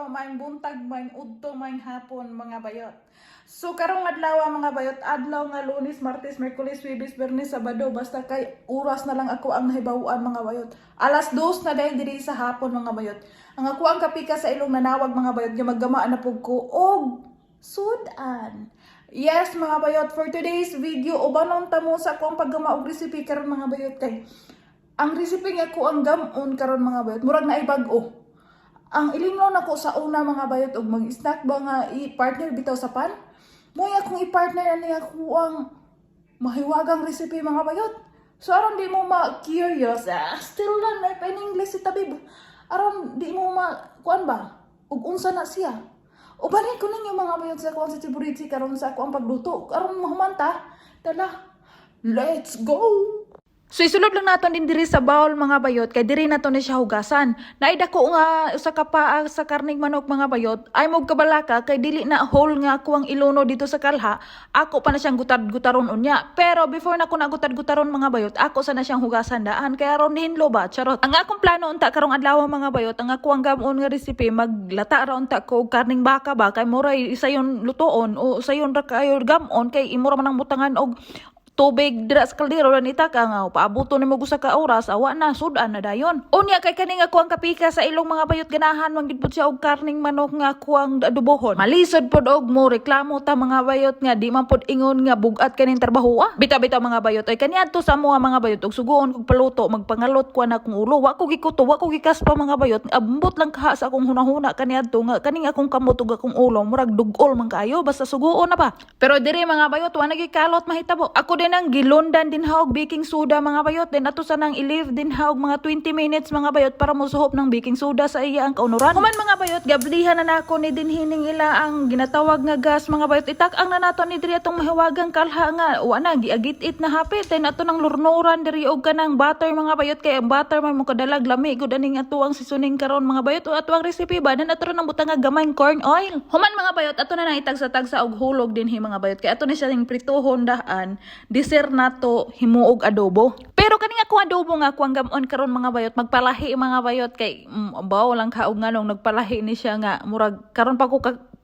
maing buntag, maing udto, maing hapon mga bayot. So karong adlaw mga bayot, adlaw nga Lunes, Martes, Miyerkules, Huwebes, Biyernes, Sabado, basta kay oras na lang ako ang nahibawaan mga bayot. Alas 2 na dahil diri sa hapon mga bayot. Ang ako ang kapika sa ilong nanawag mga bayot, nga maggamaan na pug ko og sudan. Yes mga bayot, for today's video, ubanon tamo sa akong paggama og recipe karon mga bayot kay ang recipe nga ko ang gamon karon mga bayot, murag na ibag-o. Ang ilingaw nako sa una mga bayot og mag-snack ba nga i-partner bitaw sa pan? Moy akong i-partner ani ako ang mahiwagang recipe mga bayot. So aron di mo ma-curious, still lang na in English si tabib. Aron di mo kuan ba? Ug unsa na siya? O balik ko ninyo mga bayot sa kuan sa Tiburiti karon sa ako ang pagluto. Aron mahumanta, tala, let's go! So isulod lang naton din diri sa bowl mga bayot kay diri naton ni siya hugasan. Naida ko nga usa ka paa sa karning manok mga bayot ay mo kabalaka kay dili na whole nga ako ang iluno dito sa kalha. Ako pa na siyang gutad-gutaron unya. Pero before na ko nagutad-gutaron mga bayot, ako sana siyang hugasan daan kaya ron hinlo ba charot. Ang akong plano unta karong adlaw mga bayot, ang ako ang gamon nga recipe maglata ra unta ko og karning baka ba kay muray isa yon lutoon o isa yon ra kayo gamon kay imura man ang butangan og tubig dira sa kaldero ra nita ka nga paabuto nimo gusa ka oras awa na sudan na dayon. Unya kay kani nga kuang kapika sa ilong mga bayot ganahan manggid pud siya og karning manok nga kuang adobohon. Malisod pod og mo reklamo ta mga bayot nga di man pod ingon nga bugat kaning trabaho. Bitaw-bitaw mga bayot ay kaniadto sa mga bayot og suguon kog paluto magpangalot ko na akong ulo wa ko gikuto wa ko gikas pa mga bayot ambot lang kaha sa akong hunahuna kaniadto nga kaning akong kamot ug akong ulo murag dugol man kayo basta suguon na ba. Pero diri mga bayot wa nagikalot mahitabo. Ako nang gilundan din haog baking soda mga bayot din ato sa nang i-leave din haog mga 20 minutes mga bayot para mosuhop ng baking soda sa iya ang kaunuran. Human mga bayot gablihan na nako ni dinhining ila ang ginatawag nga gas mga bayot itak ang nanato ni diri atong mahiwagang kalha nga wa na giagit-it na hapit din ato nang lurnuran diri og kanang butter mga bayot kay ang butter may mo kadalag lami gud aning ato ang seasoning karon mga bayot o ato ang recipe ba dan ato nang butang nga gamay corn oil. Human mga bayot ato na nang itagsa-tagsa og hulog dinhi mga bayot kay ato ni siya ning pritohon daan dessert nato himuog adobo. Pero kani nga ko adobo nga kuang gamon karon mga bayot magpalahi mga bayot kay bawo lang kaog nganong nagpalahi ni siya nga murag karon pa ko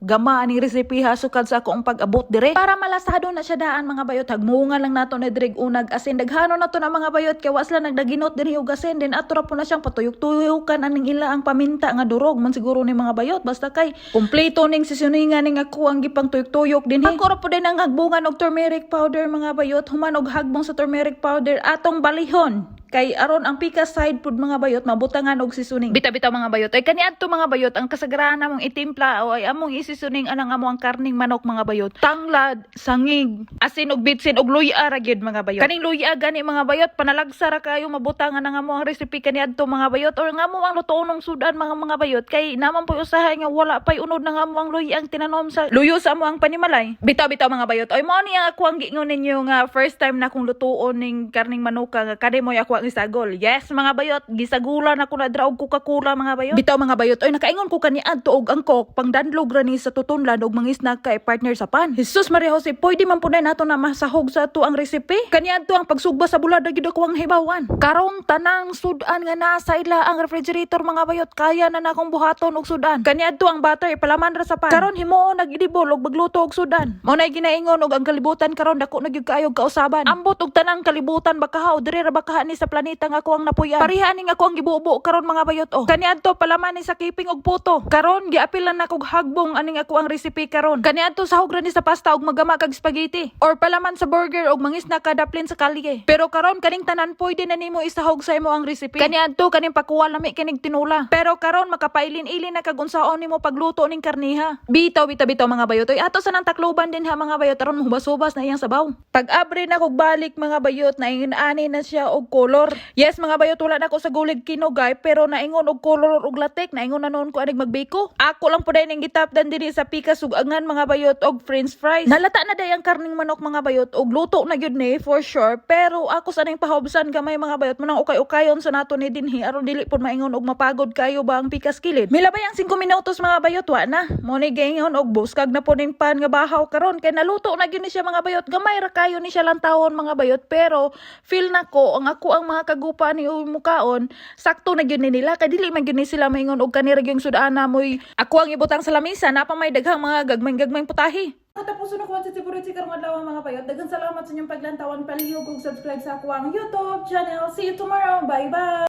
gama aning recipe ha sukad sa akong pag-abot dire para malasado na siya daan mga bayot hagmunga lang nato na drig unag asin daghano nato na mga bayot kay wasla nagdaginot dinhi og asin din ato ra po na siyang patuyok-tuyokan aning ila ang paminta nga durog man siguro ni mga bayot basta kay kumpleto ning seasoningan ning ako ang gipang tuyok-tuyok dinhi ako ra po din ang hagbungan og turmeric powder mga bayot human og hagbong sa turmeric powder atong balihon kay aron ang pika side food mga bayot mabutangan og seasoning. Bita-bitaw mga bayot ay kaniadto mga bayot ang kasagaran namong itimpla o ay among isisoning anang amo ang karning manok mga bayot. Tanglad, sangig, asin og bitsin og luya ra gyud mga bayot. Kaning luya gani mga bayot panalagsa ra kayo mabutangan ang amo ang recipe kaniadto mga bayot or nga mo ang lutoon ng sudan mga bayot kay naman po usahay nga wala pay unod na nga mo ang luya ang tinanom sa luyo sa amo ang panimalay. Bitaw-bitaw mga bayot ay mo ni ako ang giingon ninyo nga first time na kong lutoon ning karning manuka nga kade mo ako isagol. Yes mga bayot, gisagulan ako na dra og Coca-Cola mga bayot. Bitaw mga bayot, oy nakaingon ko kaniadto og angkok pangdanlog ra ni sa tutunlan og mga snack kay partner sa pan. Jesus Maria Jose, pwede man punay nato na masahog sa ato ang recipe. Kaniadto ang pagsugba sa bulada gid ako ang hibawan. Karon tanang sudan nga nasa ila ang refrigerator mga bayot, kaya na nakong buhaton og sudan. Kaniadto ang butter ipalaman ra sa pan. Karon himuon nagidibol og magluto og sudan. Mao nay ginaingon og ang kalibutan karon dako na gyud kaayo kausaban. Ambot og tanang kalibutan bakahaw diri ra bakaha ni sa planeta nga ako ang napuyan. Pariha ni nga ako ang gibubo karon mga bayot oh. Kaniadto palaman ni sa keeping og puto. Karon giapilan na kog hagbong aning ako ang recipe karon. Kaniadto sahog ra ni sa pasta og magama kag spaghetti or palaman sa burger og mangisna ka daplin sa kalye. Pero karon kaning tanan pwede na nimo isahog sa imo ang recipe. Kaniadto kaning pakuha lami kining tinula. Pero karon makapailin-ilin na kag unsaon nimo pagluto ning karniha. Bitaw mga bayot oy ato sa nang takloban din ha mga bayot aron mahubas-hubas na iyang sabaw. Pag abre na kog balik mga bayot na ani na siya og color. Yes mga bayot wala na ko sa gulig kinugay pero naingon og color og latek naingon na noon ko anig magbiko. Ako lang pud ning gitapdan diri sa pika sugangan mga bayot og french fries. Nalata na day ang karning manok mga bayot og luto na gyud ni for sure pero ako sa ning pahobsan gamay mga bayot manang ukay-ukayon sa nato ni dinhi aron dili pud maingon og mapagod kayo ba ang pika skilid. Milabay ang 5 minutos mga bayot wa na. Mo ni gingon og buskag na pud ning pan nga bahaw karon kay naluto na gyud ni siya mga bayot gamay ra kayo ni siya lang tawon mga bayot pero feel na ko ang ako ang ilang mga kagupa ni mukaon, sakto na gyud ni nila kay dili man gyud ni sila maingon og kanira gyung sudana moy ako ang ibutang sa lamisa napa may daghang mga gagmay putahi. Katapuson ako ang titipuriti karong adlaw mga bayot. Daghang salamat sa inyong paglantawan, palihog ug subscribe sa ako ang YouTube channel. See you tomorrow. Bye bye.